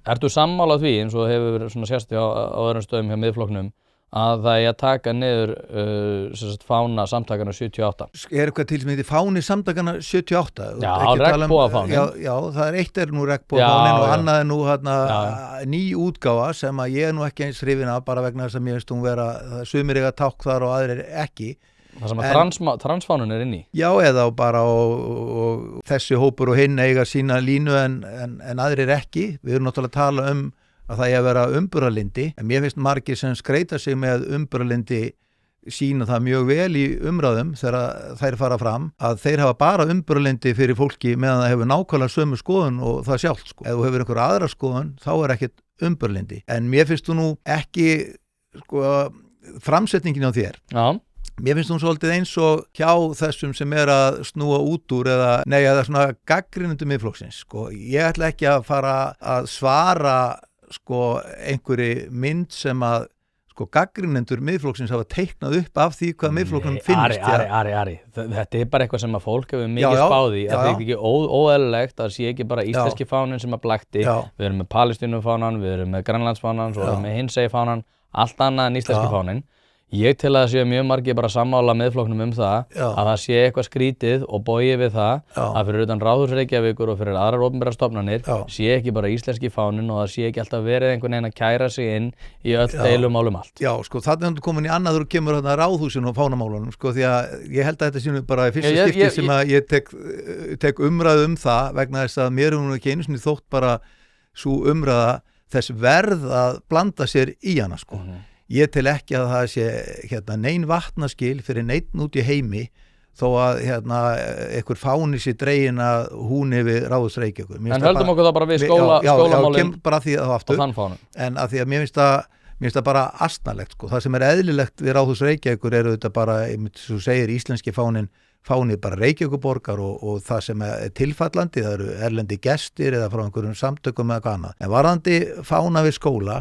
Ertu sammála því eins og hefur verið svona sérst á öðrum stöðum hjá Miðflokknum að það eigi að taka niður fána samtakana 78? Eitthvað til sem heitir fáni samtakana 78? Já, regnbogafáninn. Já, það eitt nú regnbogafáninn og annað nú ný útgáfa sem að ég nú ekki eins hrifin af bara vegna þess að mér finnst hún vera, sumir eiga tákn þar og aðrir ekki. Það sem að transfánun inn í? Já, eða bara og þessi hópur og hinn eiga sína línu en aðrir ekki. Við erum náttúrulega að tala að það eigi að vera umburðarlyndi, en mér finnst margir sem skreita sig með umburðarlyndi sína það mjög vel í umræðum þegar þær fara fram, að þeir hafa bara umburðarlyndi fyrir fólki meðan það hefur nákvæmlega sömu skoðun og það sjálft, sko. Ef þú hefur einhver aðra skoðun, þá ekkert umburðarlyndi. En mér finnst þú nú ekki, framsetningin á þér. Já. Mér finnst hún svolítið eins og hjá þessum sem að snúa út úr eða svona gagnrýnendum Miðflokksins, sko. Ég ætla ekki að fara að svara einhverri mynd sem að gagnrýnendur Miðflokksins hafa teiknað upp af því hvað Miðflokknum finnst. Ari, þetta bara eitthvað sem að fólk hefur mikið spáð í, að það ekki óeðlilegt að sé ekki bara íslenski fáninn sem að blakti. Við erum með Palestínufánan, við erum með Grænlandsfánan, svo erum við með hinsegifánan, allt annað en íslenski fáninn. Ég til að sé mjög margir bara sammála Miðflokknum það að það sé eitthvað skrítið og bogið við það að fyrir utan Ráðhús Reykjavíkur og fyrir aðrar opinberar stofnanir sé ekki bara íslenski fáninn og það sé ekki alltaf verið einhvern veginn að kæra sig inn í öll deilumálum allt. Já, þarna er komin í annað þegar kemur þarna Ráðhúsinu og fánamálunum, því að ég held að þetta sé bara í fyrsta skipti sem að ég tek umræðu það vegna þess að mér nú ekki einu sinni þótt bara sú umræða þess verð að blanda sér í hana, Ég tel ekki að það sé nein vatnaskil fyrir neinn út í heimi þó að einhver fáni sé dregin að hún yfir Ráðhús Reykjavíkur. En höldum okkur það bara við skólamálin og þann fánu. En að því að mér finnst það bara astnalegt. Það sem eðlilegt við Ráðhús Reykjavíkur eru þetta bara, þú segir, íslenski fáni bara Reykjavíkurborgar og það sem tilfallandi, það eru erlendi gestir eða frá einhverjum samtökum eða hvað annað. En varðandi fána við skóla,